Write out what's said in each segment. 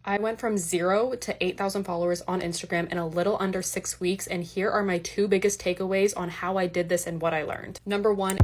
I went from 0 to 8,000 followers on Instagram in a little under 6 weeks, and here are my 2 biggest takeaways on how I did this and what I learned. Number 1.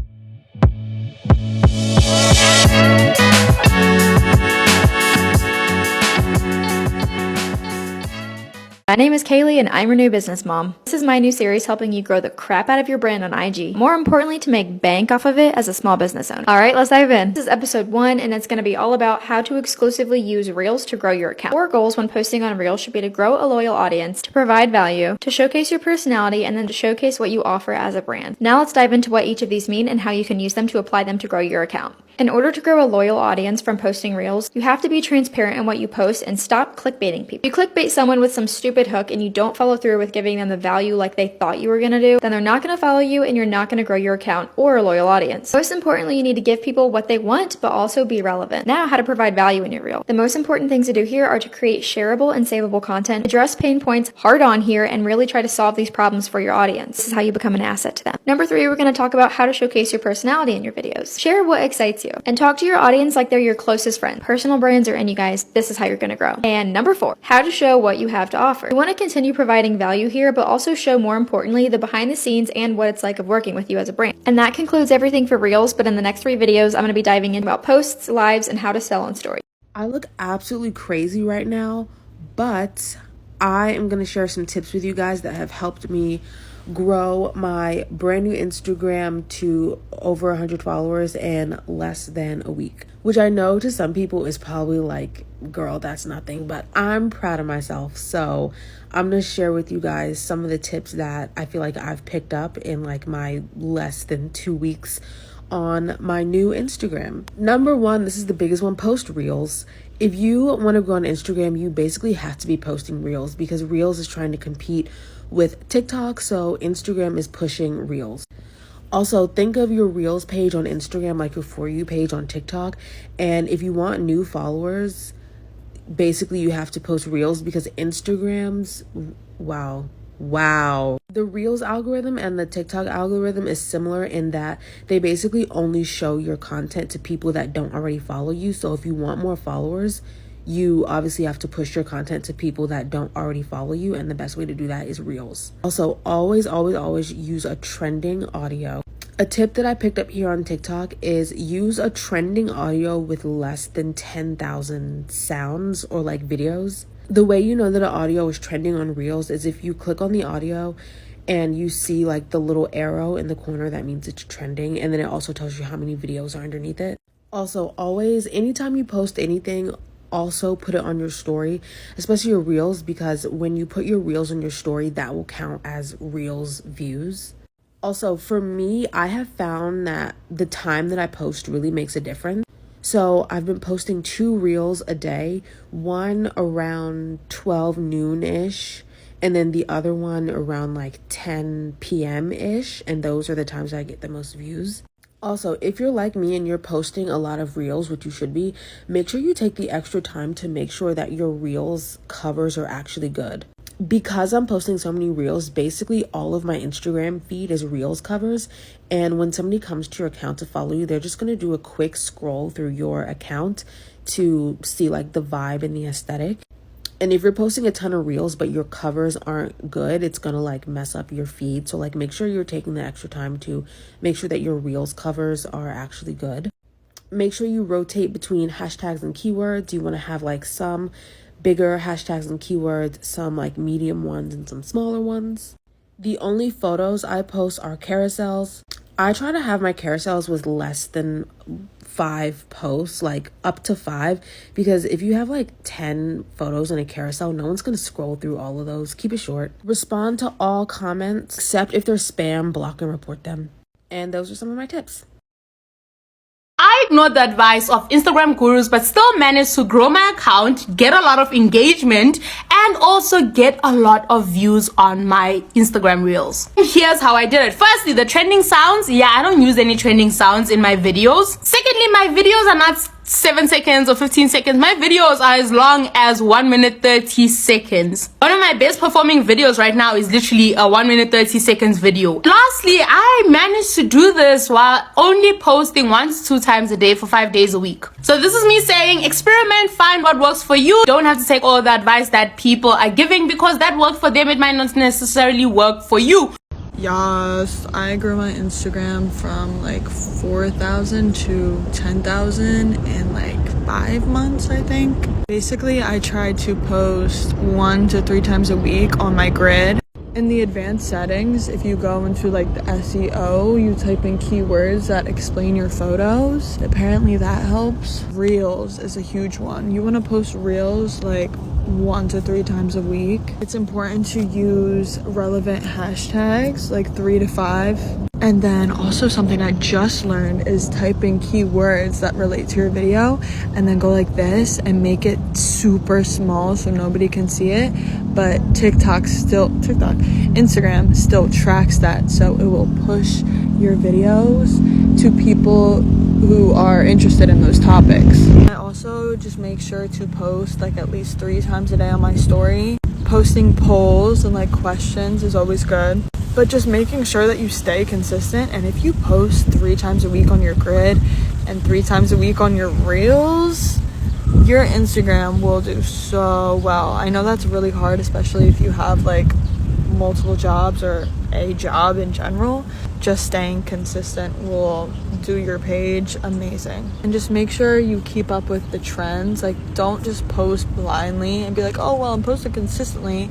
My name is Kaylee and I'm your new business mom. This is my new series helping you grow the crap out of your brand on IG. More importantly, to make bank off of it as a small business owner. Alright, let's dive in. This is episode 1 and it's going to be all about how to exclusively use Reels to grow your account. 4 goals when posting on Reels should be to grow a loyal audience, to provide value, to showcase your personality, and then to showcase what you offer as a brand. Now let's dive into what each of these mean and how you can use them to apply them to grow your account. In order to grow a loyal audience from posting Reels, you have to be transparent in what you post and stop clickbaiting people. If you clickbait someone with some stupid hook and you don't follow through with giving them the value like they thought you were going to do, then they're not going to follow you and you're not going to grow your account or a loyal audience. Most importantly, you need to give people what they want, but also be relevant. Now, how to provide value in your Reel. The most important things to do here are to create shareable and savable content, address pain points hard on here, and really try to solve these problems for your audience. This is how you become an asset to them. Number 3, we're going to talk about how to showcase your personality in your videos. Share what excites you and talk to your audience like they're your closest friend. Personal brands are in, you guys. This is how you're going to grow. And number 4, how to show what you have to offer. You want to continue providing value here, but also show, more importantly, the behind the scenes and what it's like of working with you as a brand. And that concludes everything for Reels, but in the next 3 videos, I'm going to be diving in about posts, lives, and how to sell on story. I look absolutely crazy right now, but I am going to share some tips with you guys that have helped me grow my brand new Instagram to over 100 followers in less than a week, which I know to some people is probably like, girl, that's nothing, but I'm proud of myself. So I'm going to share with you guys some of the tips that I feel like I've picked up in like my less than 2 weeks on my new Instagram. Number 1, this is the biggest one, post Reels. If you want to go on Instagram, you basically have to be posting Reels because Reels is trying to compete with TikTok, so Instagram is pushing Reels. Also, think of your Reels page on Instagram like your For You page on TikTok, and if you want new followers, basically you have to post Reels because Instagram's, wow. The Reels algorithm and the TikTok algorithm is similar in that they basically only show your content to people that don't already follow you. So if you want more followers, you obviously have to push your content to people that don't already follow you, and the best way to do that is Reels. Also, always use a trending audio. A tip that I picked up here on TikTok is use a trending audio with less than 10,000 sounds or like videos. The way you know that an audio is trending on Reels is if you click on the audio and you see like the little arrow in the corner, that means it's trending, and then it also tells you how many videos are underneath it. Also, always, anytime you post anything, also put it on your story, especially your Reels, because when you put your Reels on your story, that will count as Reels views. Also, for me, I have found that the time that I post really makes a difference. So I've been posting 2 Reels a day, one around 12 noon-ish, and then the other one around like 10 p.m.-ish, and those are the times that I get the most views. Also, if you're like me and you're posting a lot of Reels, which you should be, make sure you take the extra time to make sure that your Reels covers are actually good. Because I'm posting so many Reels, basically all of my Instagram feed is Reels covers. And when somebody comes to your account to follow you, they're just going to do a quick scroll through your account to see like the vibe and the aesthetic. And if you're posting a ton of Reels, but your covers aren't good, it's going to like mess up your feed. So like make sure you're taking the extra time to make sure that your Reels covers are actually good. Make sure you rotate between hashtags and keywords. You want to have like some bigger hashtags and keywords, some like medium ones and some smaller ones. The only photos I post are carousels. I try to have my carousels with less than 5 posts, like up to 5, because if you have like 10 photos in a carousel, no one's going to scroll through all of those. Keep it short. Respond to all comments, except if they're spam, block and report them. And those are some of my tips. I ignored the advice of Instagram gurus but still managed to grow my account, get a lot of engagement, and also get a lot of views on my Instagram Reels. Here's how I did it. Firstly, the trending sounds. Yeah, I don't use any trending sounds in my videos. Secondly, my videos are not 7 seconds or 15 seconds. My videos are as long as 1 minute 30 seconds. One of my best performing videos right now is literally a 1 minute 30 seconds video. Lastly, I managed to do this while only posting 1 to 2 times a day for 5 days a week. So this is me saying, experiment, find what works for you. Don't have to take all the advice that people are giving, because that worked for them, it might not necessarily work for you. Yes, I grew my Instagram from like 4,000 to 10,000 in like 5 months, I think. Basically, I tried to post 1 to 3 times a week on my grid. In the advanced settings, if you go into like the SEO, you type in keywords that explain your photos. Apparently that helps. Reels is a huge one. You want to post reels like 1 to 3 times a week. It's important to use relevant hashtags like 3 to 5. And then also something I just learned is typing keywords that relate to your video and then go like this and make it super small so nobody can see it. But Instagram still tracks that, so it will push your videos to people who are interested in those topics. I also just make sure to post like at least 3 times a day on my story. Posting polls and like questions is always good, but just making sure that you stay consistent. And if you post 3 times a week on your grid and 3 times a week on your reels, your Instagram will do so well. I know that's really hard, especially if you have like multiple jobs or a job in general. Just staying consistent will do your page amazing. And just make sure you keep up with the trends. Like, don't just post blindly and be like, oh well, I'm posting consistently,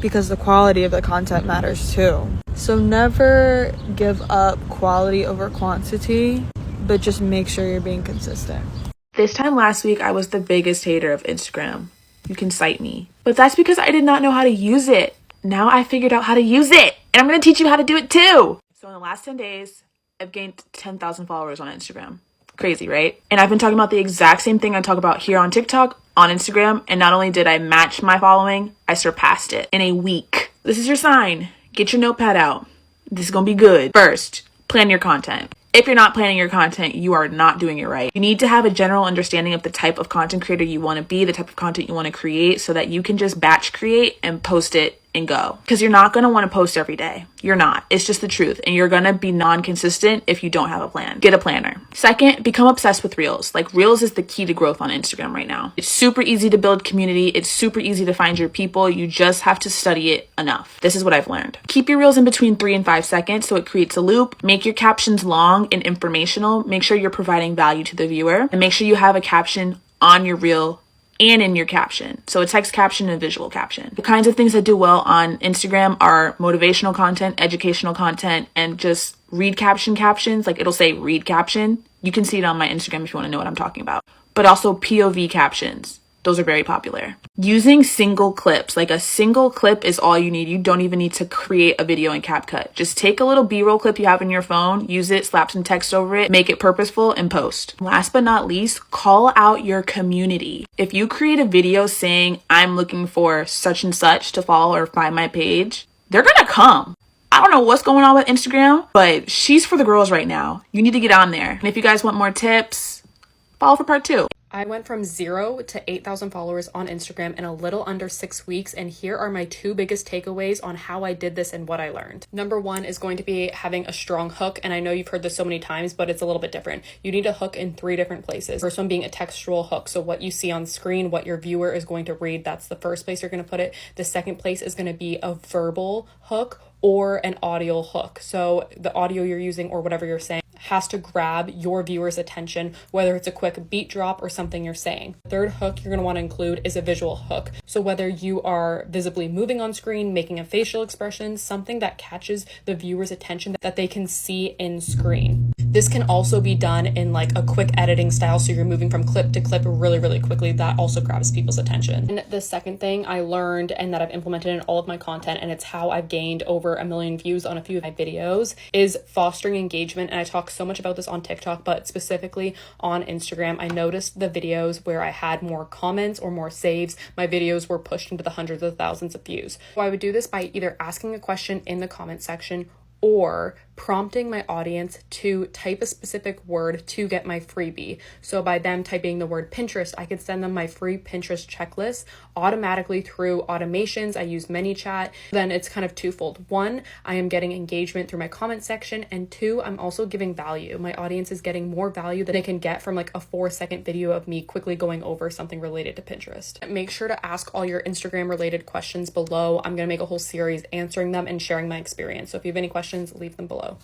because the quality of the content matters too. So never give up quality over quantity, but just make sure you're being consistent. This time last week, I was the biggest hater of Instagram. You can cite me. But that's because I did not know how to use it. Now I figured out how to use it, and I'm going to teach you how to do it too. So in the last 10 days, I've gained 10,000 followers on Instagram. Crazy, right? And I've been talking about the exact same thing I talk about here on TikTok, on Instagram, and not only did I match my following, I surpassed it in a week. This is your sign. Get your notepad out. This is going to be good. First, plan your content. If you're not planning your content, you are not doing it right. You need to have a general understanding of the type of content creator you want to be, the type of content you want to create, so that you can just batch create and post it and go. Because you're not going to want to post every day. You're not. It's just the truth. And you're going to be non-consistent if you don't have a plan. Get a planner. Second, become obsessed with Reels. Like, Reels is the key to growth on Instagram right now. It's super easy to build community. It's super easy to find your people. You just have to study it enough. This is what I've learned. Keep your Reels in between 3 and 5 seconds so it creates a loop. Make your captions long and informational. Make sure you're providing value to the viewer. And make sure you have a caption on your Reel and in your caption. So a text caption and a visual caption. The kinds of things that do well on Instagram are motivational content, educational content, and just read captions. Like, it'll say read caption. You can see it on my Instagram if you want to know what I'm talking about. But also POV captions. Those are very popular. Using single clips, like a single clip is all you need. You don't even need to create a video in CapCut. Just take a little B-roll clip you have in your phone, use it, slap some text over it, make it purposeful, and post. Last but not least, call out your community. If you create a video saying, I'm looking for such and such to follow or find my page, they're gonna come. I don't know what's going on with Instagram, but she's for the girls right now. You need to get on there. And if you guys want more tips, follow for part 2. I went from 0 to 8,000 followers on Instagram in a little under 6 weeks, and here are my 2 biggest takeaways on how I did this and what I learned. Number 1 is going to be having a strong hook, and I know you've heard this so many times, but it's a little bit different. You need a hook in 3 different places. First one being a textual hook, so what you see on screen, what your viewer is going to read, that's the first place you're going to put it. The second place is going to be a verbal hook or an audio hook. So the audio you're using or whatever you're saying has to grab your viewer's attention, whether it's a quick beat drop or something you're saying. The third hook you're going to want to include is a visual hook. So whether you are visibly moving on screen, making a facial expression, something that catches the viewer's attention that they can see in screen. This can also be done in like a quick editing style, so you're moving from clip to clip really, really quickly. That also grabs people's attention. And the second thing I learned and that I've implemented in all of my content, and it's how I've gained over 1 million views on a few of my videos, is fostering engagement. And I talk so much about this on TikTok, but specifically on Instagram, I noticed the videos where I had more comments or more saves, my videos were pushed into the hundreds of thousands of views. So I would do this by either asking a question in the comment section or prompting my audience to type a specific word to get my freebie. So by them typing the word Pinterest, I could send them my free Pinterest checklist automatically through automations. I use ManyChat. Then it's kind of twofold. One, I am getting engagement through my comment section, and two, I'm also giving value. My audience is getting more value than they can get from like a 4-second video of me quickly going over something related to Pinterest. Make sure to ask all your Instagram related questions below. I'm going to make a whole series answering them and sharing my experience. So if you have any questions, leave them below.